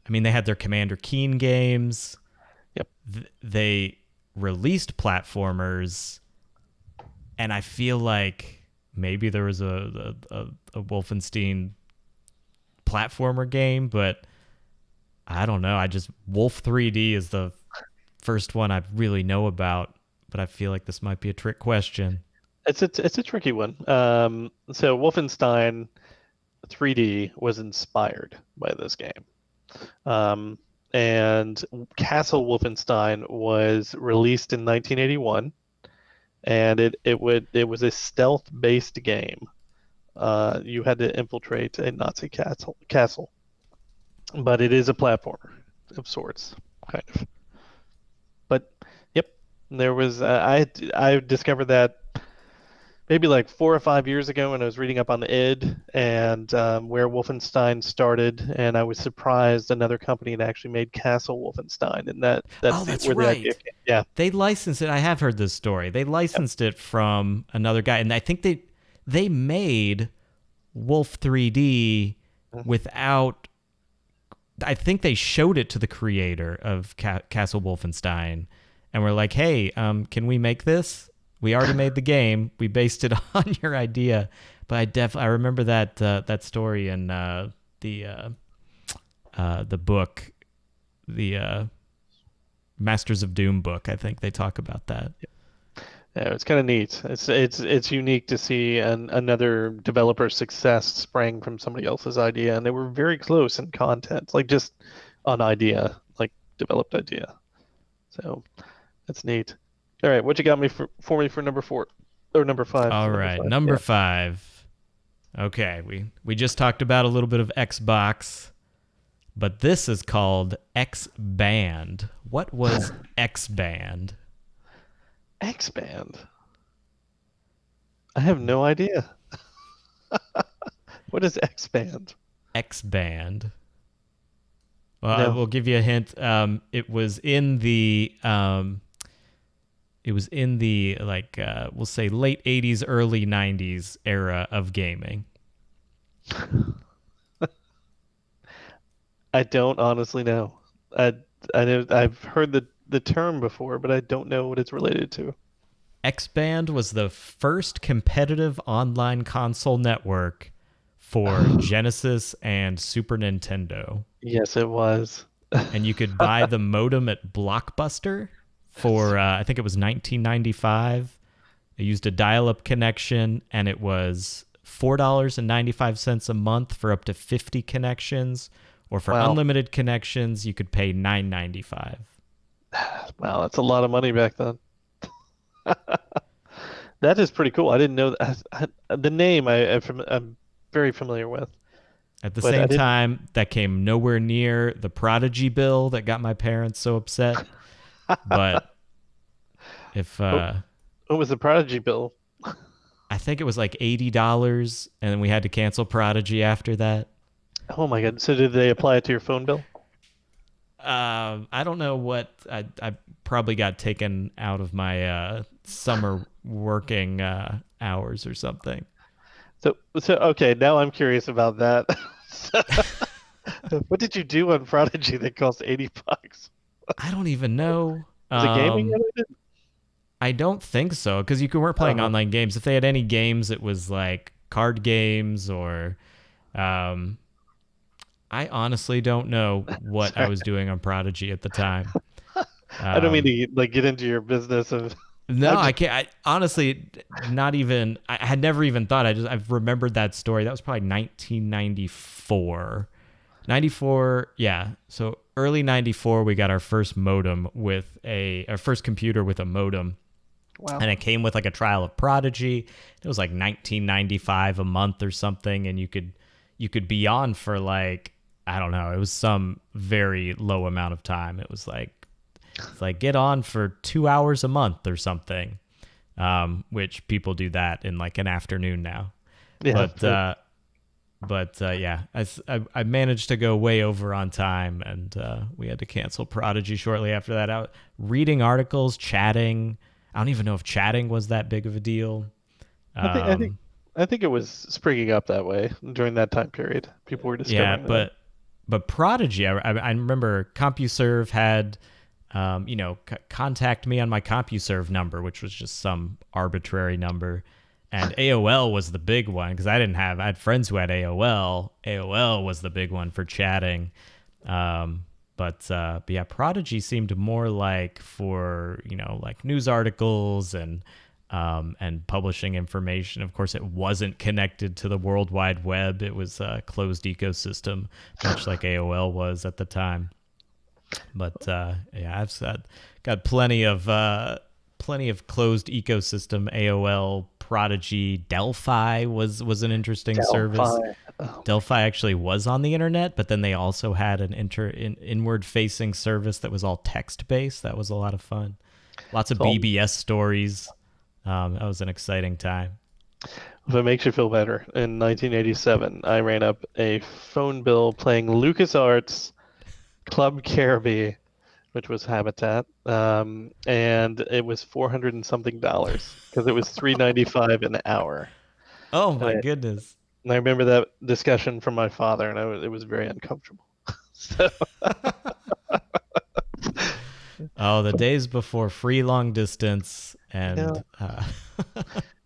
I mean, they had their Commander Keen games. Yep. They released platformers, and I feel like maybe there was a Wolfenstein platformer game, but I don't know. Wolf 3D is the first one I really know about, but I feel like this might be a trick question. It's a tricky one. So Wolfenstein 3D was inspired by this game. And Castle Wolfenstein was released in 1981, and it was a stealth-based game. You had to infiltrate a Nazi castle, but it is a platformer of sorts, kind of. But yep, there was I discovered that maybe like 4 or 5 years ago when I was reading up on id and where Wolfenstein started, and I was surprised another company had actually made Castle Wolfenstein, and that's where right. the idea came. Yeah, they licensed it. I have heard this story. They licensed it from another guy, and I think they made Wolf 3D without. I think they showed it to the creator of Castle Wolfenstein, and we're like, "Hey, can we make this? We already made the game. We based it on your idea." But I remember that story in the book, the Masters of Doom book. I think they talk about that. Yeah, it's kind of neat. It's unique to see another developer's success sprang from somebody else's idea, and they were very close in content, like just on idea, like developed idea. So that's neat. All right, what you got me for me for number 4 or number 5? All right, number 5. Okay, we just talked about a little bit of Xbox, but this is called X-Band. What was X-Band? X-Band? I have no idea. What is X-Band? X-Band. Well, I will give you a hint. It was in the like we'll say late 80s, early 90s era of gaming. I don't honestly know. I've heard the term before, but I don't know what it's related to. X-Band was the first competitive online console network for Genesis and Super Nintendo. Yes, it was. And you could buy the modem at Blockbuster for, I think it was $19.95. It used a dial-up connection, and it was $4.95 a month for up to 50 connections, or for unlimited connections, you could pay $9.95. Wow, that's a lot of money back then. That is pretty cool. I didn't know that. The name I'm very familiar with. At the same time, that came nowhere near the Prodigy bill that got my parents so upset. But if what was the Prodigy bill? I think it was like $80, and then we had to cancel Prodigy after that. Oh my god! So did they apply it to your phone bill? I don't know what I probably got taken out of my summer working hours or something. So okay, now I'm curious about that. What did you do on Prodigy that cost $80? I don't even know. Was it gaming related? I don't think so, because you weren't playing online games. If they had any games, it was like card games or. I honestly don't know what I was doing on Prodigy at the time. I don't mean to get into your business of. No, I can't. I honestly, not even. I had never even thought. I've remembered that story. That was probably 1994, 94. Yeah, so early 94 we got our first modem with our first computer with a modem. Wow. And it came with like a trial of Prodigy. It was like $19.95 a month or something, and you could be on for like, I don't know, it was some very low amount of time. It's like get on for 2 hours a month or something, which people do that in like an afternoon now. Yeah. But yeah, I managed to go way over on time, and we had to cancel Prodigy shortly after that. Out reading articles, chatting. I don't even know if chatting was that big of a deal. I think it was springing up that way during that time period. People were discovering that. But Prodigy, I remember CompuServe had, contact me on my CompuServe number, which was just some arbitrary number. And AOL was the big one because I had friends who had AOL. AOL was the big one for chatting. But yeah, Prodigy seemed more like for, like news articles and publishing information. Of course, it wasn't connected to the World Wide Web. It was a closed ecosystem, much like AOL was at the time. But yeah, I've got plenty of closed ecosystem. AOL, Prodigy, Delphi was an interesting service. Delphi actually was on the internet, but then they also had an inward-facing service that was all text-based. That was a lot of fun. Lots of BBS stories. That was an exciting time. If it makes you feel better, in 1987, I ran up a phone bill playing LucasArts Club Caribbean, which was Habitat, and it was $400 and something because it was $3.95 an hour. Oh my goodness! And I remember that discussion from my father, and it was very uncomfortable. So. Oh, the days before free long distance and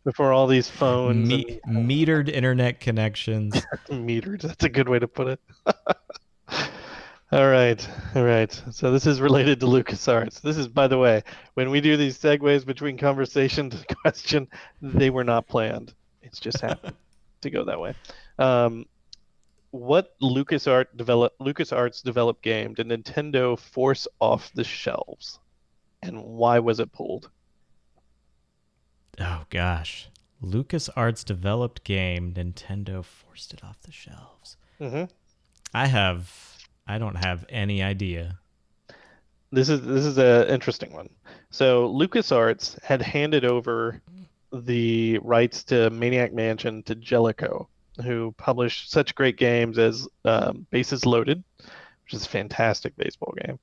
before all these phones, metered internet connections. Metered, that's a good way to put it. All right. So this is related to LucasArts. This is, by the way, when we do these segues between conversation to question, they were not planned. It's just happened to go that way. What LucasArts developed game did Nintendo force off the shelves, and why was it pulled? Oh gosh, LucasArts developed game, Nintendo forced it off the shelves. Mm-hmm. I don't have any idea. This is an interesting one. So LucasArts had handed over the rights to Maniac Mansion to Jellicoe, who published such great games as Bases Loaded, which is a fantastic baseball game.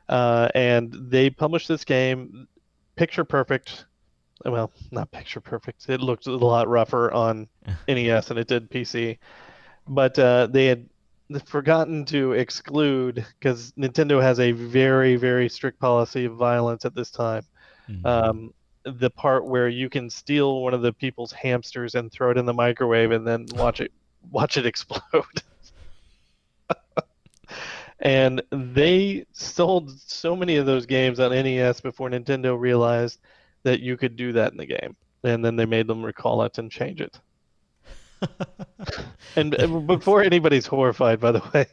And they published this game, picture perfect. Well, not picture perfect. It looked a lot rougher on NES than it did PC. But they had forgotten to exclude, because Nintendo has a very, very strict policy of violence at this time, the part where you can steal one of the people's hamsters and throw it in the microwave and then watch it explode. And they sold so many of those games on NES before Nintendo realized that you could do that in the game, and then they made them recall it and change it. And before anybody's horrified, by the way,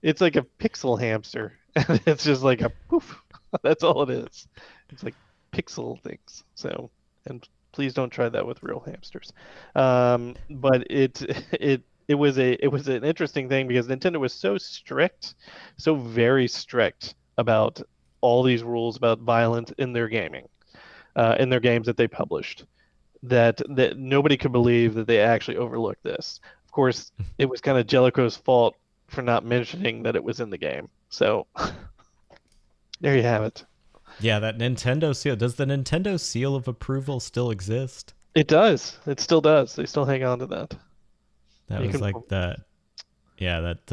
it's like a pixel hamster, and it's just like a poof. That's all it is. It's like pixel things. So, and please don't try that with real hamsters. But it was an interesting thing because Nintendo was so strict, so very strict about all these rules about violence in their gaming, in their games that they published, that nobody could believe that they actually overlooked this. Of course, it was kind of Jellicoe's fault for not mentioning that it was in the game. So there you have it. Yeah, that Nintendo seal. Does the Nintendo seal of approval still exist? It does. It still does. They still hang on to that. That was like that. Yeah, that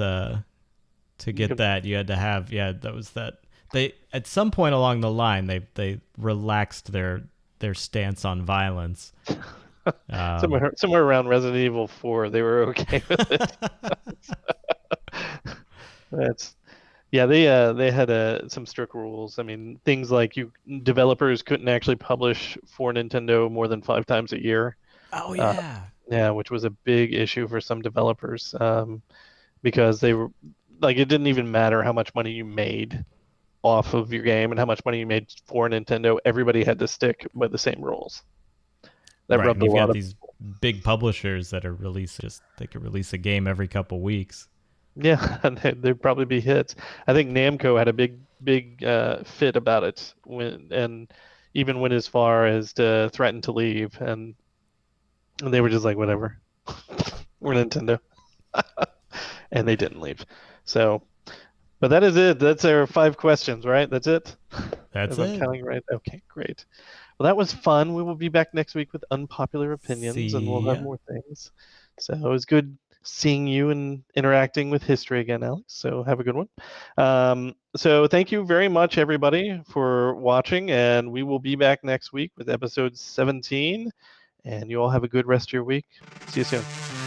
to get that you had to have. Yeah, that was that. They at some point along the line they relaxed their stance on violence. Somewhere around Resident Evil 4, they were okay with it. They had some strict rules. I mean, things like developers couldn't actually publish for Nintendo more than 5 times a year. Oh yeah. Yeah, which was a big issue for some developers, because like it didn't even matter how much money you made off of your game and how much money you made for Nintendo. Everybody had to stick by the same rules. That right, rubbed and a you've lot got of these big publishers that are they could release a game every couple weeks. Yeah, and there'd probably be hits. I think Namco had a big fit about it and even went as far as to threaten to leave, and they were just like, whatever, we're Nintendo, and they didn't leave. So, but that is it. That's our 5 questions, right? That's it. That's If I'm it. counting right. Okay, great. Well, that was fun. We will be back next week with unpopular opinions, and we'll See have ya. more things. So it was good seeing you and interacting with history again, Alex. So have a good one. So thank you very much, everybody, for watching, and we will be back next week with episode 17. And you all have a good rest of your week. See you soon.